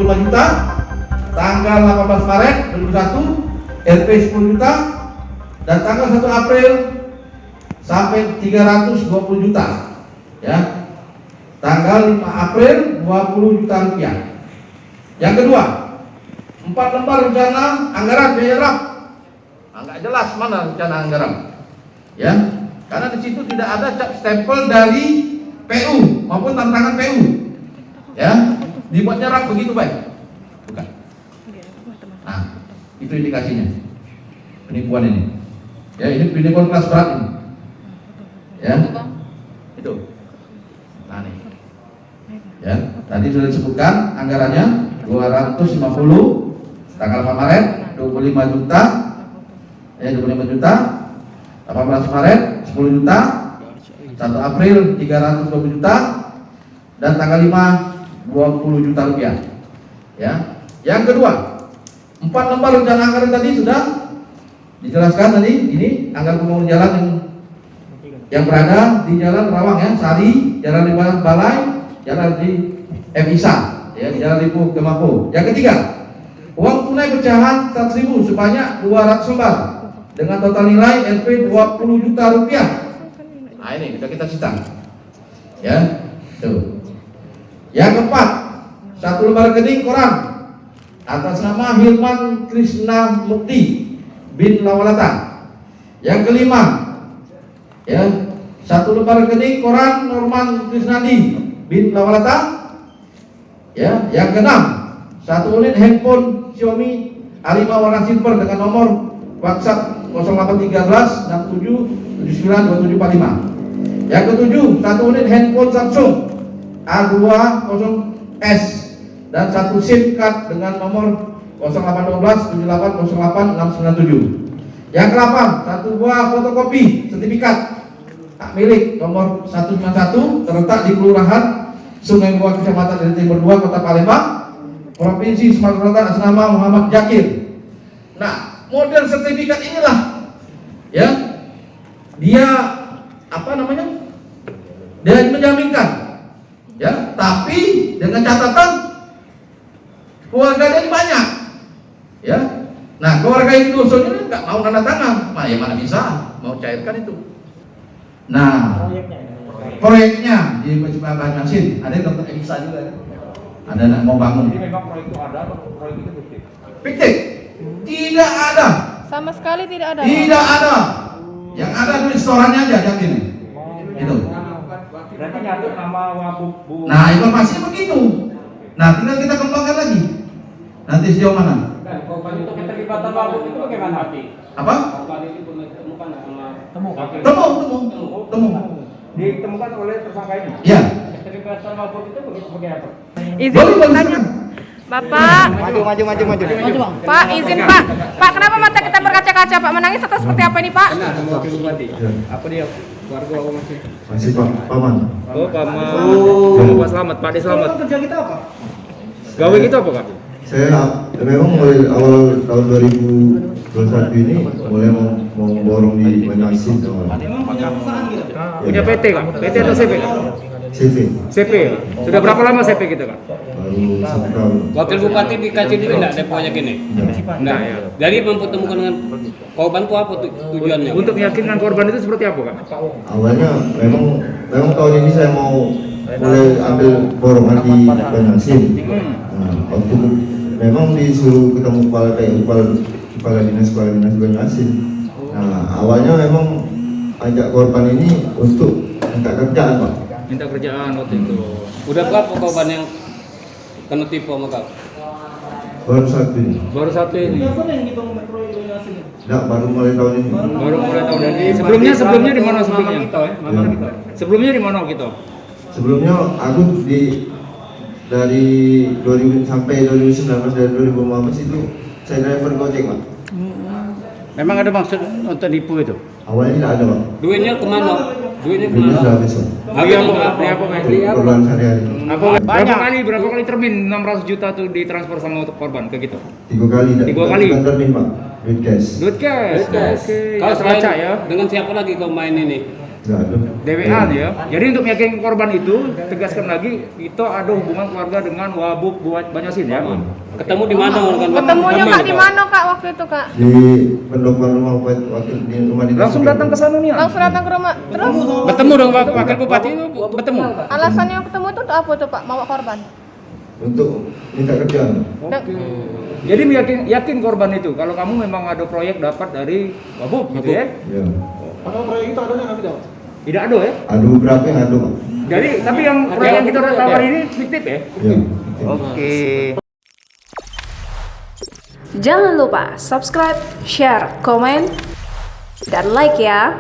Juta, tanggal 18 Maret 2001 LP 10 juta, dan tanggal 1 April sampai 320 juta ya. Tanggal 5 April 20 juta rupiah. Yang kedua, 4 lembar rencana anggaran biaya rap. Nggak jelas mana rencana anggaran ya, karena di situ tidak ada cap stempel dari PU maupun tantangan PU ya. Dibuatnya rap begitu baik, bukan? Nah, itu indikasinya penipuan ini. Ya, ini penipuan kelas berat ini. Ya, itu. Nah nih, ya, tadi sudah disebutkan anggarannya 250, tanggal 8 Maret 25 juta, 25 juta, 18 Maret 10 juta, 1 April 320 juta, dan tanggal 5 20 juta rupiah ya. Yang kedua, 4 lembar rencana anggaran tadi sudah dijelaskan tadi. Ini anggaran pembangunan jalan yang berada di Jalan Rawang ya, Sari, Jalan Libaran Balai, Jalan di MISA ya, Jalan Lipo Gemapo. Yang ketiga, uang tunai pecahan 100.000 sebanyak 200 lembar dengan total nilai LP 20 juta rupiah. Nah ini sudah kita cita ya, tuh. Yang keempat, 1 lembar rekening koran atas nama Hilman Krishna Mukti bin Lawalata. Yang kelima, ya, 1 lembar rekening koran Norman Krisnadi bin Lawalata. Ya, yang keenam, 1 unit handphone Xiaomi A5 warna silver dengan nomor WhatsApp 0813 67 79 2745. Yang ketujuh, 1 unit handphone Samsung A20S dan 1 SIM card dengan nomor 0812 78 08 697. Yang ke-8, 1 buah fotokopi sertifikat hak milik nomor 191 terletak di Kelurahan Sungai Buah, Kecamatan Dari Timur 2, Kota Palembang, Provinsi Sumatera Selatan, atas nama Muhammad Jakir. Nah, model sertifikat inilah ya, dia apa namanya? Dia menjaminkan ya, tapi dengan catatan keluarga dia banyak ya. Nah, keluarga itu dosennya nggak mau tanda tangan, nah ya mana bisa mau cairkan itu. Nah, proyeknya di Banjarmasin ada dokter Elisa juga, ada yang mau bangun. Jadi memang proyek itu ada atau proyek itu fiktif? Fiktif, tidak ada. Sama sekali tidak ada. Tidak ada. Yang ada tulis restorannya aja, yakin. Itu. Berarti nyatu nama Bu. Nah, informasinya begitu. Nah, tinggal kita kembangkan lagi. Nanti sejauh mana? Korban itu keterlibatan Wabu itu bagaimana? Apa? Korban itu ditemukan sama Temu. Ditemukan oleh tersangka ini. Iya. Keterlibatan Wabu itu bagaimana? Izin tanya, Bapak. Maju. Pak, izin Pak. Pak, kenapa mata kita berkaca-kaca? Pak menangis atau seperti apa ini Pak? Wakil Bupati. Apa dia? Keluarga apa Masih paman. Oh, paman. Pak Selamat, Pak De Selamat. Kerja kita apa? Gawe gitu apa, Kak? Saya memang mulai awal tahun 2021 ini mulai mau borong di Banjarmasin. Punya PT, Kak? PT atau CP, Kak? CV. CP. Sudah berapa lama CP kita, Kak? Baru 1 tahun. Wakil Bupati dikasih duit enggak ada proyek ini? Enggak ya. Jadi mempertemukan dengan korban itu apa tujuannya? Untuk meyakinkan korban itu seperti apa, Kak? Awalnya memang tahun ini saya mau mulai ambil borongan di Banjarmasin. Nah, waktu memang disuruh ketemu kepala dinas Banjarmasin. Nah, awalnya memang ajak korban ini untuk minta kerjaan, Pak. Minta kerjaan waktu itu. Udah berapa korban yang kena tipu sama Kak? Baru satu ini. Baru satu ini. Enggak, baru mulai tahun ini. Baru mulai tahun ini. Sebelumnya di mana sebelumnya? Sebelumnya di mana kita? Sebelumnya aku dari 2000 sampai 2019 dan 2015 itu saya driver Gojek, Pak. Memang ada maksud untuk nipu itu? Awalnya tidak ada, Pak. Duitnya kemana? Duitnya Duitnya kemana? sudah habis Pak. Beli apa, Pak? Beli apa, Pak? Untuk keperluan sehari-hari. Apa berapa kali termin 600 juta tuh ditransfer sama korban ke gitu? 3 kali. 3 kali? Bukan termin Pak, duit cash. Duit cash. Oke. Kau Ya, selain seraca ya. dengan siapa lagi kau main ini? Nggak ada. DWA ya. Jadi untuk meyakinkan korban itu, tegaskan lagi, itu ada hubungan keluarga dengan Wabub buat Banyasin ya. Ketemu di mana dengan Ketemunya teman, Kak di mana Kak waktu itu Kak? Di pendopo rumah waktu di rumah dinas. Langsung datang ke sana nih. Ya? Langsung datang ke rumah. Terus Bertemu dong wakil bupati itu bertemu. alasannya ketemu itu apa tuh Pak? Bawa korban. Untuk minta kerjaan. Oke. Jadi yakin korban itu kalau kamu memang ada proyek dapat dari Wabub gitu ya. Ya. Tidak ada ya. Ada beberapa yang ada Pak. Jadi tapi yang proyek yang kita tawar ini fiktif ya. Ya. Oke. Jangan lupa subscribe, share, komen, dan like ya.